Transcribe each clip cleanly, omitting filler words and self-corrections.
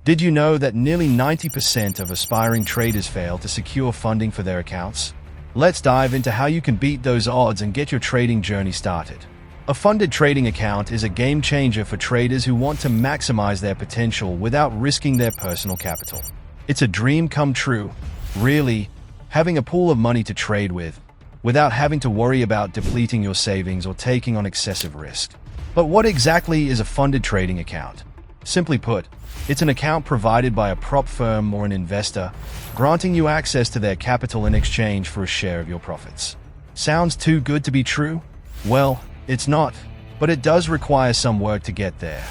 Did you know that nearly 90% of aspiring traders fail to secure funding for their accounts? Let's dive into how you can beat those odds and get your trading journey started. A funded trading account is a game changer for traders who want to maximize their potential without risking their personal capital. It's a dream come true, really, having a pool of money to trade with, without having to worry about depleting your savings or taking on excessive risk. But what exactly is a funded trading account? Simply put, it's an account provided by a prop firm or an investor, granting you access to their capital in exchange for a share of your profits. Sounds too good to be true? Well, it's not, but it does require some work to get there.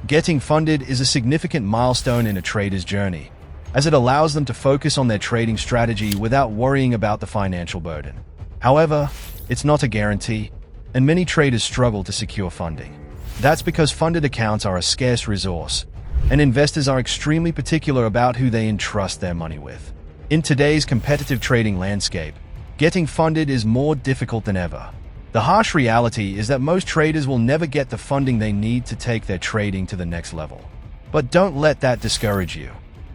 Getting funded is a significant milestone in a trader's journey, as it allows them to focus on their trading strategy without worrying about the financial burden. However, it's not a guarantee, and many traders struggle to secure funding. That's because funded accounts are a scarce resource, and investors are extremely particular about who they entrust their money with. In today's competitive trading landscape, getting funded is more difficult than ever. The harsh reality is that most traders will never get the funding they need to take their trading to the next level. But don't let that discourage you.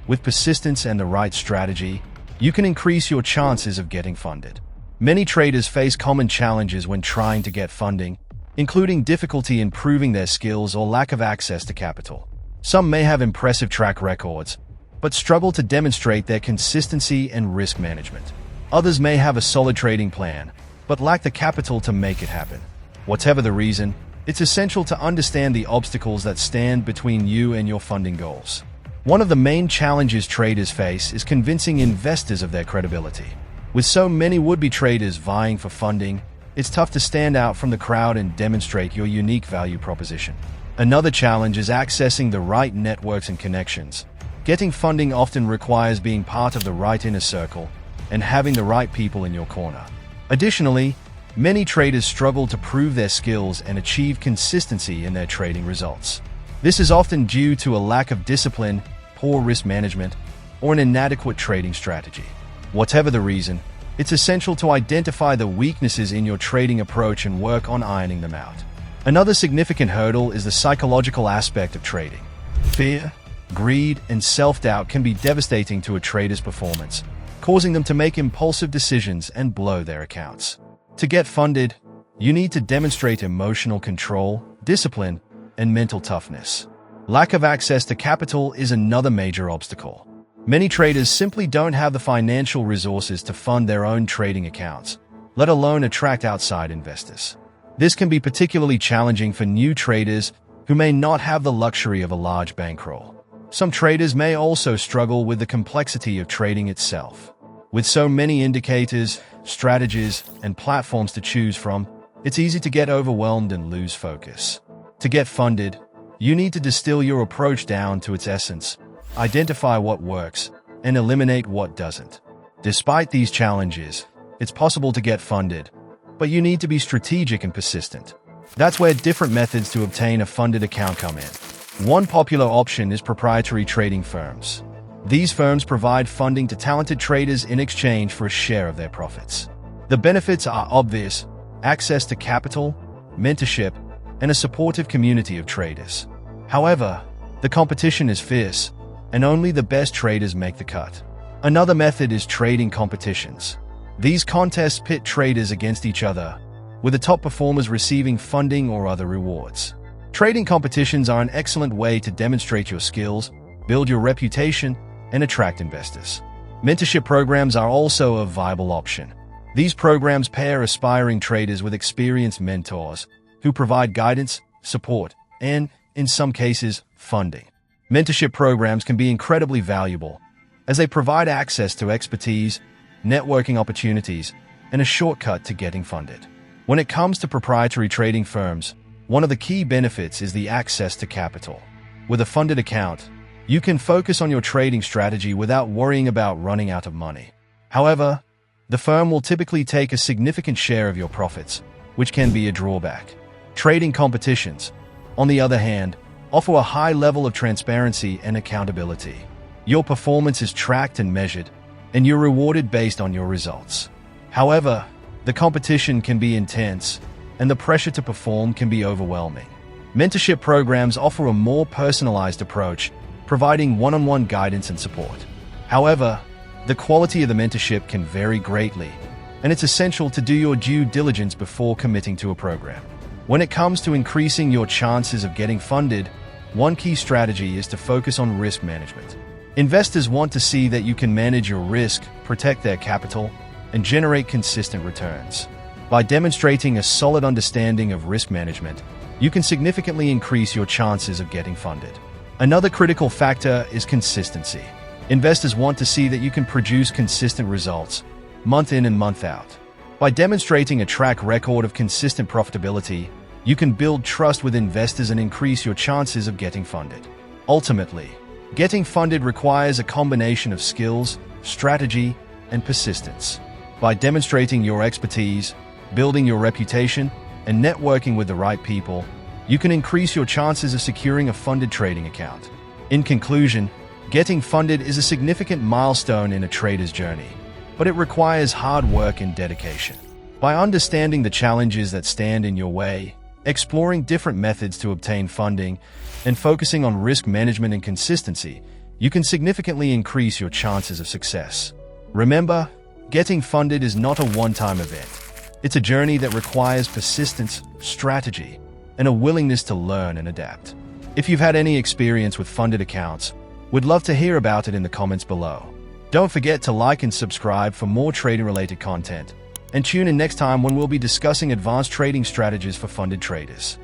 With persistence and the right strategy, you can increase your chances of getting funded. Many traders face common challenges when trying to get funding, including difficulty in proving their skills or lack of access to capital. Some may have impressive track records, but struggle to demonstrate their consistency and risk management. Others may have a solid trading plan, but lack the capital to make it happen. Whatever the reason, it's essential to understand the obstacles that stand between you and your funding goals. One of the main challenges traders face is convincing investors of their credibility. With so many would-be traders vying for funding, it's tough to stand out from the crowd and demonstrate your unique value proposition. Another challenge is accessing the right networks and connections. Getting funding often requires being part of the right inner circle and having the right people in your corner. Additionally, many traders struggle to prove their skills and achieve consistency in their trading results. This is often due to a lack of discipline, poor risk management, or an inadequate trading strategy. Whatever the reason, it's essential to identify the weaknesses in your trading approach and work on ironing them out. Another significant hurdle is the psychological aspect of trading. Fear, greed, and self-doubt can be devastating to a trader's performance, causing them to make impulsive decisions and blow their accounts. To get funded, you need to demonstrate emotional control, discipline, and mental toughness. Lack of access to capital is another major obstacle. Many traders simply don't have the financial resources to fund their own trading accounts, let alone attract outside investors. This can be particularly challenging for new traders who may not have the luxury of a large bankroll. Some traders may also struggle with the complexity of trading itself. With so many indicators, strategies, and platforms to choose from, it's easy to get overwhelmed and lose focus. To get funded, you need to distill your approach down to its essence, identify what works, and eliminate what doesn't. Despite these challenges, it's possible to get funded, but you need to be strategic and persistent. That's where different methods to obtain a funded account come in. One popular option is proprietary trading firms. These firms provide funding to talented traders in exchange for a share of their profits. The benefits are obvious: access to capital, mentorship, and a supportive community of traders. However, the competition is fierce, and only the best traders make the cut. Another method is trading competitions. These contests pit traders against each other, with the top performers receiving funding or other rewards. Trading competitions are an excellent way to demonstrate your skills, build your reputation, and attract investors. Mentorship programs are also a viable option. These programs pair aspiring traders with experienced mentors who provide guidance, support, and, in some cases, funding. Mentorship programs can be incredibly valuable, as they provide access to expertise, networking opportunities, and a shortcut to getting funded. When it comes to proprietary trading firms, one of the key benefits is the access to capital. With a funded account, you can focus on your trading strategy without worrying about running out of money. However, the firm will typically take a significant share of your profits, which can be a drawback. Trading competitions, on the other hand, offer a high level of transparency and accountability. Your performance is tracked and measured, and you're rewarded based on your results. However, the competition can be intense, and the pressure to perform can be overwhelming. Mentorship programs offer a more personalized approach, providing one-on-one guidance and support. However, the quality of the mentorship can vary greatly, and it's essential to do your due diligence before committing to a program. When it comes to increasing your chances of getting funded, one key strategy is to focus on risk management. Investors want to see that you can manage your risk, protect their capital, and generate consistent returns. By demonstrating a solid understanding of risk management, you can significantly increase your chances of getting funded. Another critical factor is consistency. Investors want to see that you can produce consistent results, month in and month out. By demonstrating a track record of consistent profitability, you can build trust with investors and increase your chances of getting funded. Ultimately, getting funded requires a combination of skills, strategy, and persistence. By demonstrating your expertise, building your reputation, and networking with the right people, you can increase your chances of securing a funded trading account. In conclusion, getting funded is a significant milestone in a trader's journey, but it requires hard work and dedication. By understanding the challenges that stand in your way, exploring different methods to obtain funding, and focusing on risk management and consistency, you can significantly increase your chances of success. Remember, getting funded is not a one-time event. It's a journey that requires persistence, strategy, and a willingness to learn and adapt. If you've had any experience with funded accounts, we'd love to hear about it in the comments below. Don't forget to like and subscribe for more trading-related content, and tune in next time when we'll be discussing advanced trading strategies for funded traders.